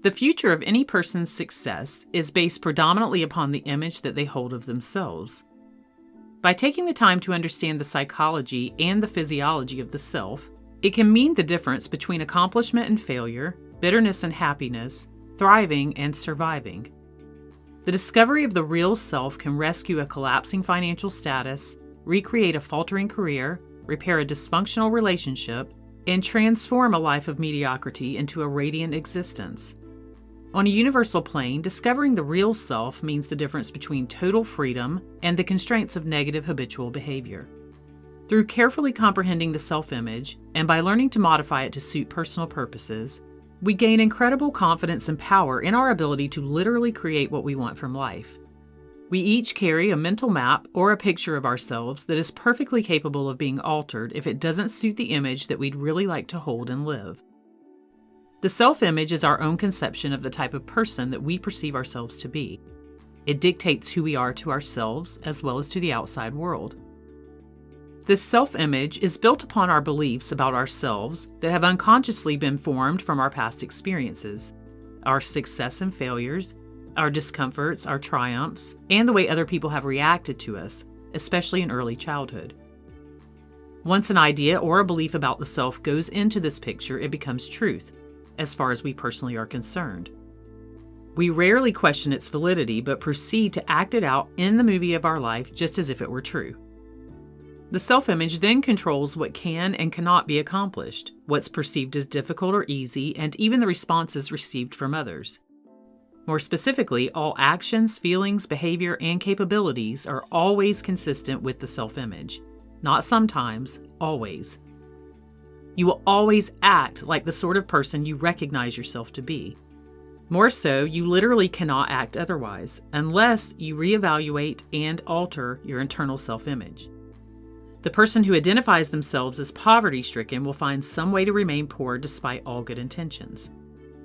The future of any person's success is based predominantly upon the image that they hold of themselves. By taking the time to understand the psychology and the physiology of the self, it can mean the difference between accomplishment and failure, bitterness and happiness, thriving and surviving. The discovery of the real self can rescue a collapsing financial status, recreate a faltering career, repair a dysfunctional relationship, and transform a life of mediocrity into a radiant existence. On a universal plane, discovering the real self means the difference between total freedom and the constraints of negative habitual behavior. Through carefully comprehending the self-image, and by learning to modify it to suit personal purposes, we gain incredible confidence and power in our ability to literally create what we want from life. We each carry a mental map or a picture of ourselves that is perfectly capable of being altered if it doesn't suit the image that we'd really like to hold and live. The self-image is our own conception of the type of person that we perceive ourselves to be. It dictates who we are to ourselves as well as to the outside world. This self-image is built upon our beliefs about ourselves that have unconsciously been formed from our past experiences, our success and failures, our discomforts, our triumphs, and the way other people have reacted to us, especially in early childhood. Once an idea or a belief about the self goes into this picture, it becomes truth, as far as we personally are concerned. We rarely question its validity, but proceed to act it out in the movie of our life just as if it were true. The self-image then controls what can and cannot be accomplished, what's perceived as difficult or easy, and even the responses received from others. More specifically, all actions, feelings, behavior, and capabilities are always consistent with the self-image. Not sometimes, always. You will always act like the sort of person you recognize yourself to be. More so, you literally cannot act otherwise, unless you reevaluate and alter your internal self-image. The person who identifies themselves as poverty-stricken will find some way to remain poor despite all good intentions.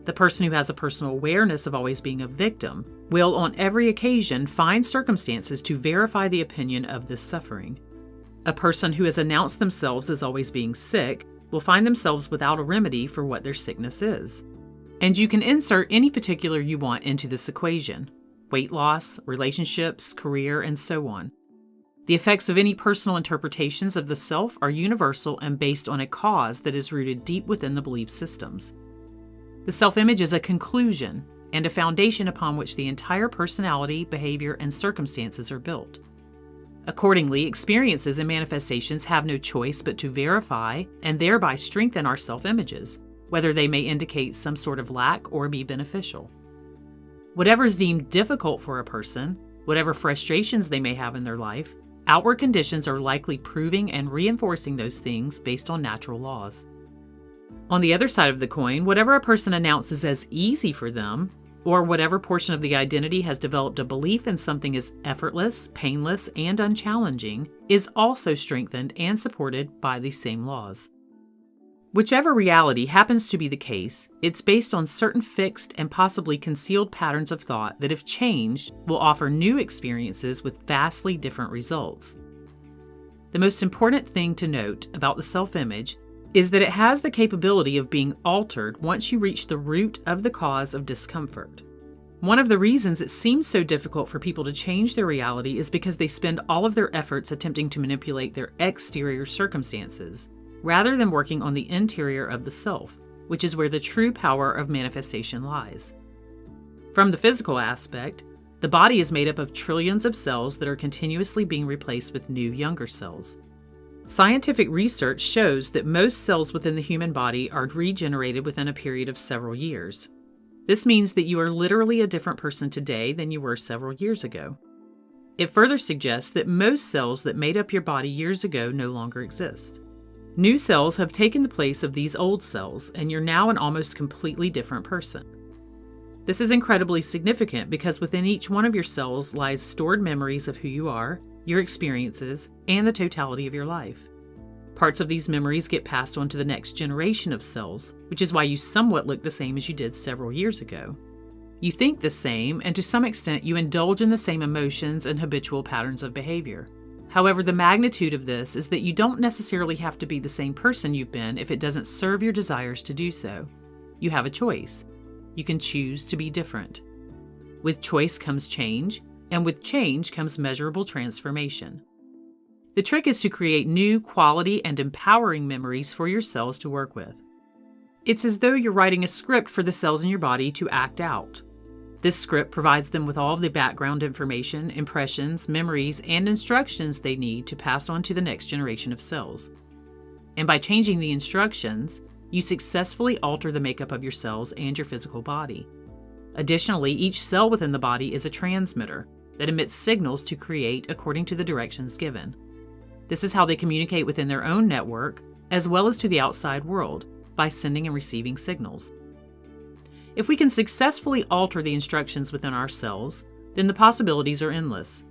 The person who has a personal awareness of always being a victim will, on every occasion, find circumstances to verify the opinion of this suffering. A person who has announced themselves as always being sick will find themselves without a remedy for what their sickness is. And you can insert any particular you want into this equation: weight loss, relationships, career, and so on. The effects of any personal interpretations of the self are universal and based on a cause that is rooted deep within the belief systems. The self-image is a conclusion and a foundation upon which the entire personality, behavior, and circumstances are built. Accordingly, experiences and manifestations have no choice but to verify and thereby strengthen our self-images, whether they may indicate some sort of lack or be beneficial. Whatever is deemed difficult for a person, whatever frustrations they may have in their life, outward conditions are likely proving and reinforcing those things based on natural laws. On the other side of the coin, whatever a person announces as easy for them, or whatever portion of the identity has developed a belief in something as effortless, painless, and unchallenging, is also strengthened and supported by these same laws. Whichever reality happens to be the case, it's based on certain fixed and possibly concealed patterns of thought that, if changed, will offer new experiences with vastly different results. The most important thing to note about the self-image is that it has the capability of being altered once you reach the root of the cause of discomfort. One of the reasons it seems so difficult for people to change their reality is because they spend all of their efforts attempting to manipulate their exterior circumstances, rather than working on the interior of the self, which is where the true power of manifestation lies. From the physical aspect, the body is made up of trillions of cells that are continuously being replaced with new, younger cells. Scientific research shows that most cells within the human body are regenerated within a period of several years. This means that you are literally a different person today than you were several years ago. It further suggests that most cells that made up your body years ago no longer exist. New cells have taken the place of these old cells, and you're now an almost completely different person. This is incredibly significant because within each one of your cells lies stored memories of who you are, your experiences, and the totality of your life. Parts of these memories get passed on to the next generation of cells, which is why you somewhat look the same as you did several years ago. You think the same, and to some extent you indulge in the same emotions and habitual patterns of behavior. However, the magnitude of this is that you don't necessarily have to be the same person you've been if it doesn't serve your desires to do so. You have a choice. You can choose to be different. With choice comes change, and with change comes measurable transformation. The trick is to create new, quality, and empowering memories for your cells to work with. It's as though you're writing a script for the cells in your body to act out. This script provides them with all of the background information, impressions, memories, and instructions they need to pass on to the next generation of cells. And by changing the instructions, you successfully alter the makeup of your cells and your physical body. Additionally, each cell within the body is a transmitter that emits signals to create according to the directions given. This is how they communicate within their own network, as well as to the outside world, by sending and receiving signals. If we can successfully alter the instructions within our cells, then the possibilities are endless.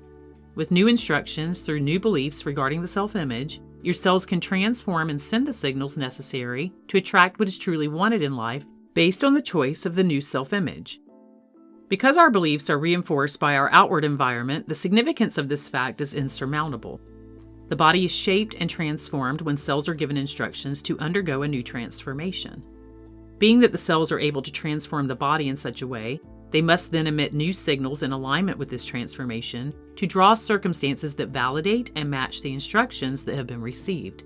With new instructions through new beliefs regarding the self-image, your cells can transform and send the signals necessary to attract what is truly wanted in life based on the choice of the new self-image. Because our beliefs are reinforced by our outward environment, the significance of this fact is insurmountable. The body is shaped and transformed when cells are given instructions to undergo a new transformation. Being that the cells are able to transform the body in such a way, they must then emit new signals in alignment with this transformation to draw circumstances that validate and match the instructions that have been received.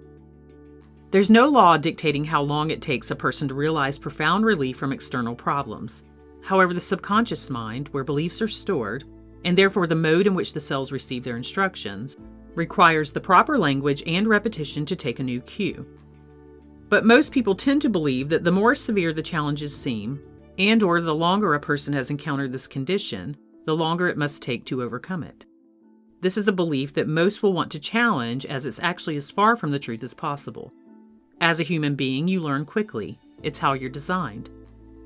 There's no law dictating how long it takes a person to realize profound relief from external problems. However, the subconscious mind, where beliefs are stored, and therefore the mode in which the cells receive their instructions, requires the proper language and repetition to take a new cue. But most people tend to believe that the more severe the challenges seem, and/or the longer a person has encountered this condition, the longer it must take to overcome it. This is a belief that most will want to challenge, as it's actually as far from the truth as possible. As a human being, you learn quickly. It's how you're designed.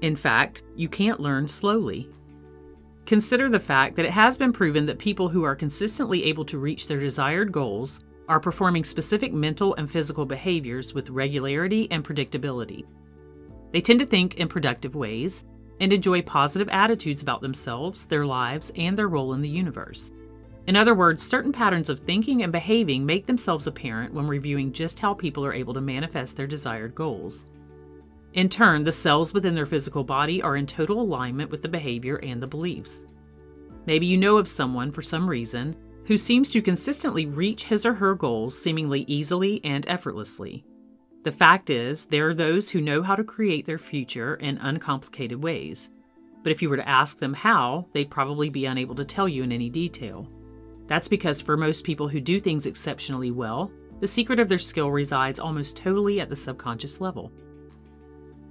In fact, you can't learn slowly. Consider the fact that it has been proven that people who are consistently able to reach their desired goals are performing specific mental and physical behaviors with regularity and predictability. They tend to think in productive ways and enjoy positive attitudes about themselves, their lives, and their role in the universe. In other words, certain patterns of thinking and behaving make themselves apparent when reviewing just how people are able to manifest their desired goals. In turn, the cells within their physical body are in total alignment with the behavior and the beliefs. Maybe you know of someone, for some reason, who seems to consistently reach his or her goals seemingly easily and effortlessly. The fact is, there are those who know how to create their future in uncomplicated ways. But if you were to ask them how, they'd probably be unable to tell you in any detail. That's because for most people who do things exceptionally well, the secret of their skill resides almost totally at the subconscious level.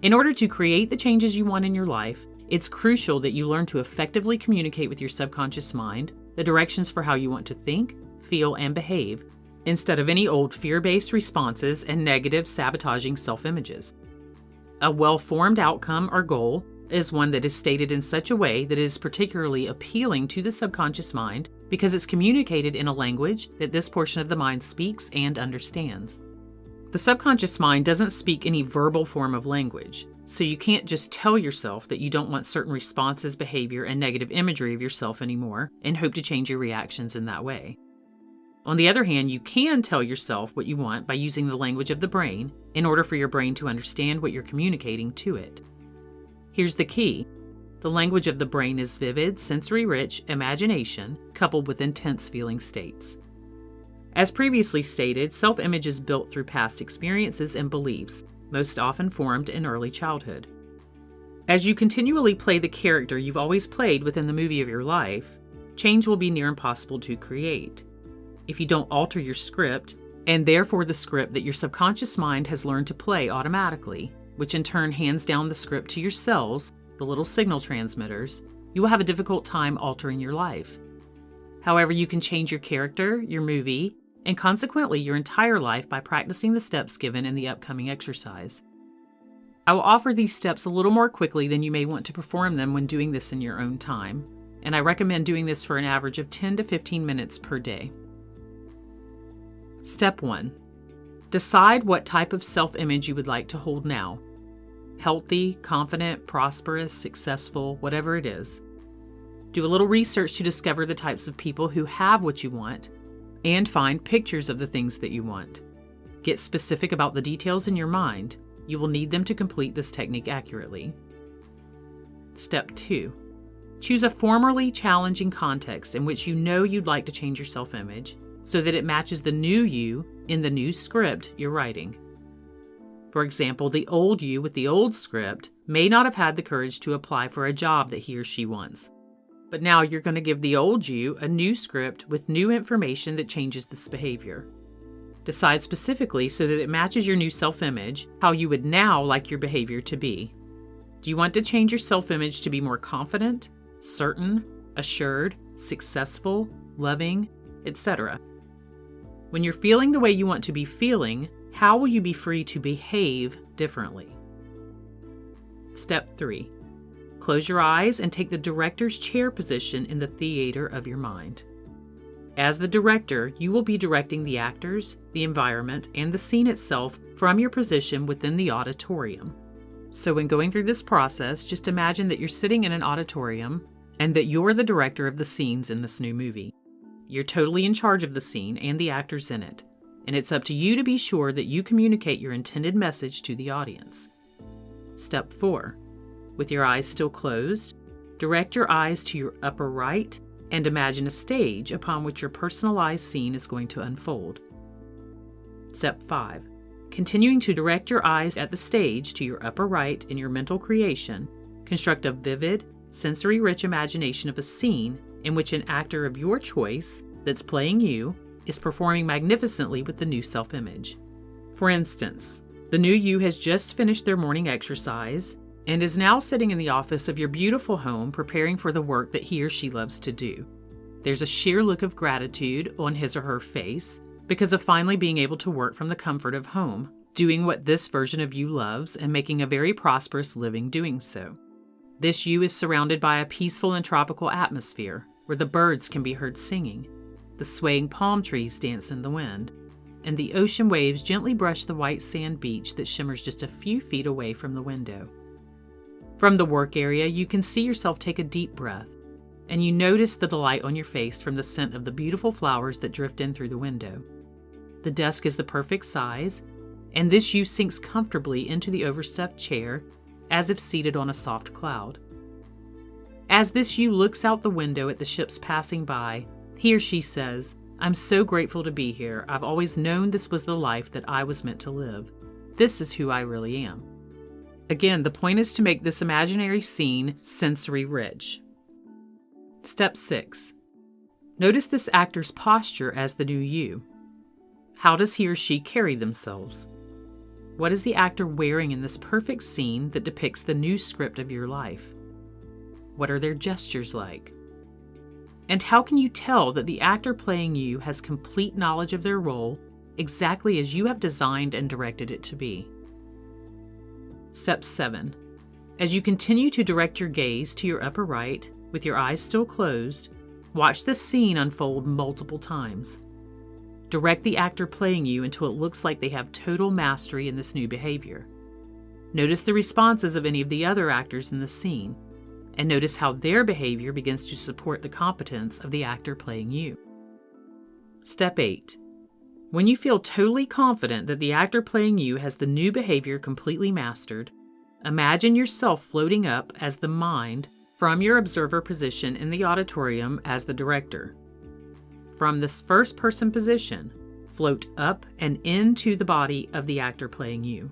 In order to create the changes you want in your life, it's crucial that you learn to effectively communicate with your subconscious mind the directions for how you want to think, feel, and behave, instead of any old fear-based responses and negative, sabotaging self-images. A well-formed outcome or goal is one that is stated in such a way that it is particularly appealing to the subconscious mind because it's communicated in a language that this portion of the mind speaks and understands. The subconscious mind doesn't speak any verbal form of language, so you can't just tell yourself that you don't want certain responses, behavior, and negative imagery of yourself anymore and hope to change your reactions in that way. On the other hand, you can tell yourself what you want by using the language of the brain in order for your brain to understand what you're communicating to it. Here's the key. The language of the brain is vivid, sensory-rich imagination coupled with intense feeling states. As previously stated, self-image is built through past experiences and beliefs, most often formed in early childhood. As you continually play the character you've always played within the movie of your life, change will be near impossible to create. If you don't alter your script, and therefore the script that your subconscious mind has learned to play automatically, which in turn hands down the script to your cells, the little signal transmitters, you will have a difficult time altering your life. However, you can change your character, your movie, and consequently your entire life by practicing the steps given in the upcoming exercise. I will offer these steps a little more quickly than you may want to perform them when doing this in your own time, and I recommend doing this for an average of 10 to 15 minutes per day. Step 1. Decide what type of self-image you would like to hold now. Healthy, confident, prosperous, successful, whatever it is. Do a little research to discover the types of people who have what you want, and find pictures of the things that you want. Get specific about the details in your mind. You will need them to complete this technique accurately. Step 2. Choose a formerly challenging context in which you know you'd like to change your self-image so that it matches the new you in the new script you're writing. For example, the old you with the old script may not have had the courage to apply for a job that he or she wants. But now you're going to give the old you a new script with new information that changes this behavior. Decide specifically so that it matches your new self-image how you would now like your behavior to be. Do you want to change your self-image to be more confident, certain, assured, successful, loving, etc.? When you're feeling the way you want to be feeling, how will you be free to behave differently? Step 3. Close your eyes and take the director's chair position in the theater of your mind. As the director, you will be directing the actors, the environment, and the scene itself from your position within the auditorium. So when going through this process, just imagine that you're sitting in an auditorium and that you're the director of the scenes in this new movie. You're totally in charge of the scene and the actors in it, and it's up to you to be sure that you communicate your intended message to the audience. Step 4. With your eyes still closed, direct your eyes to your upper right and imagine a stage upon which your personalized scene is going to unfold. Step 5. Continuing to direct your eyes at the stage to your upper right in your mental creation, construct a vivid, sensory-rich imagination of a scene in which an actor of your choice that's playing you is performing magnificently with the new self-image. For instance, the new you has just finished their morning exercise and is now sitting in the office of your beautiful home preparing for the work that he or she loves to do. There's a sheer look of gratitude on his or her face because of finally being able to work from the comfort of home, doing what this version of you loves and making a very prosperous living doing so. This you is surrounded by a peaceful and tropical atmosphere where the birds can be heard singing, the swaying palm trees dance in the wind, and the ocean waves gently brush the white sand beach that shimmers just a few feet away from the window. From the work area, you can see yourself take a deep breath, and you notice the delight on your face from the scent of the beautiful flowers that drift in through the window. The desk is the perfect size, and this you sinks comfortably into the overstuffed chair as if seated on a soft cloud. As this you looks out the window at the ships passing by, he or she says, "I'm so grateful to be here. I've always known this was the life that I was meant to live. This is who I really am." Again, the point is to make this imaginary scene sensory rich. Step 6. Notice this actor's posture as the new you. How does he or she carry themselves? What is the actor wearing in this perfect scene that depicts the new script of your life? What are their gestures like? And how can you tell that the actor playing you has complete knowledge of their role exactly as you have designed and directed it to be? Step 7. As you continue to direct your gaze to your upper right, with your eyes still closed, watch the scene unfold multiple times. Direct the actor playing you until it looks like they have total mastery in this new behavior. Notice the responses of any of the other actors in the scene, and notice how their behavior begins to support the competence of the actor playing you. Step 8. When you feel totally confident that the actor playing you has the new behavior completely mastered, imagine yourself floating up as the mind from your observer position in the auditorium as the director. From this first-person position, float up and into the body of the actor playing you.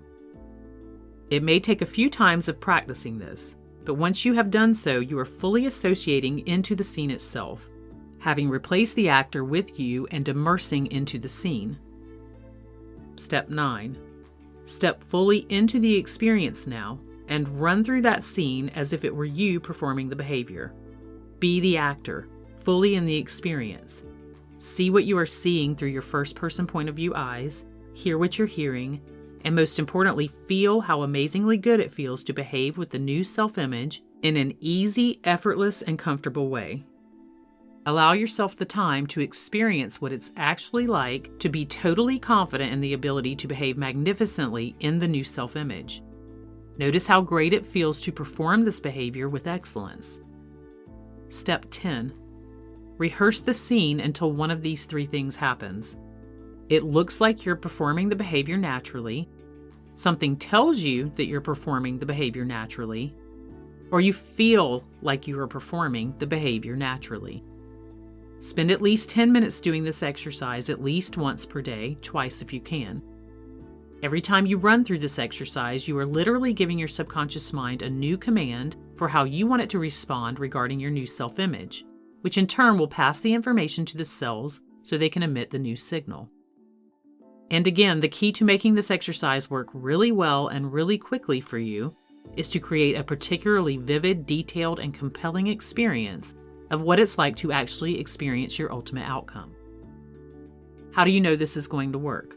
It may take a few times of practicing this, but once you have done so, you are fully associating into the scene itself, having replaced the actor with you and immersing into the scene. Step 9. Step fully into the experience now and run through that scene as if it were you performing the behavior. Be the actor, fully in the experience. See what you are seeing through your first-person point of view eyes, hear what you're hearing, and most importantly, feel how amazingly good it feels to behave with the new self-image in an easy, effortless, and comfortable way. Allow yourself the time to experience what it's actually like to be totally confident in the ability to behave magnificently in the new self-image. Notice how great it feels to perform this behavior with excellence. Step 10. Rehearse the scene until one of these 3 things happens. It looks like you're performing the behavior naturally. Something tells you that you're performing the behavior naturally. or you feel like you are performing the behavior naturally. Spend at least 10 minutes doing this exercise at least once per day, twice if you can. Every time you run through this exercise, you are literally giving your subconscious mind a new command for how you want it to respond regarding your new self-image, which in turn will pass the information to the cells so they can emit the new signal. And again, the key to making this exercise work really well and really quickly for you is to create a particularly vivid, detailed, and compelling experience of what it's like to actually experience your ultimate outcome. How do you know this is going to work?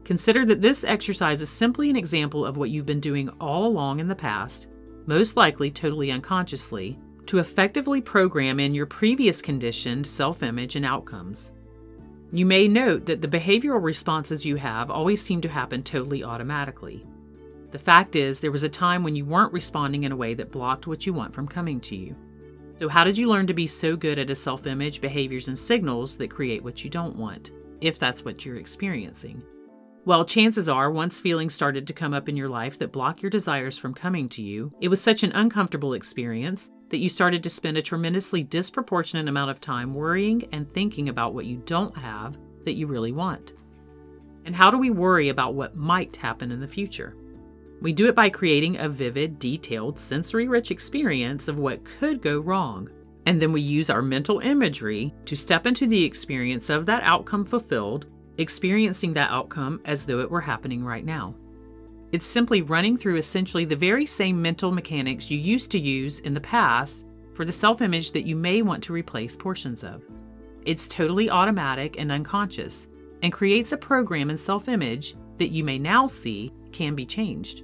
Consider that this exercise is simply an example of what you've been doing all along in the past, most likely totally unconsciously, to effectively program in your previous conditioned self-image and outcomes. You may note that the behavioral responses you have always seem to happen totally automatically. The fact is, there was a time when you weren't responding in a way that blocked what you want from coming to you. So how did you learn to be so good at a self-image, behaviors, and signals that create what you don't want, if that's what you're experiencing? Well, chances are, once feelings started to come up in your life that block your desires from coming to you, it was such an uncomfortable experience that you started to spend a tremendously disproportionate amount of time worrying and thinking about what you don't have that you really want. And how do we worry about what might happen in the future? We do it by creating a vivid, detailed, sensory-rich experience of what could go wrong. And then we use our mental imagery to step into the experience of that outcome fulfilled, experiencing that outcome as though it were happening right now. It's simply running through essentially the very same mental mechanics you used to use in the past for the self-image that you may want to replace portions of. It's totally automatic and unconscious, and creates a program and self-image that you may now see can be changed.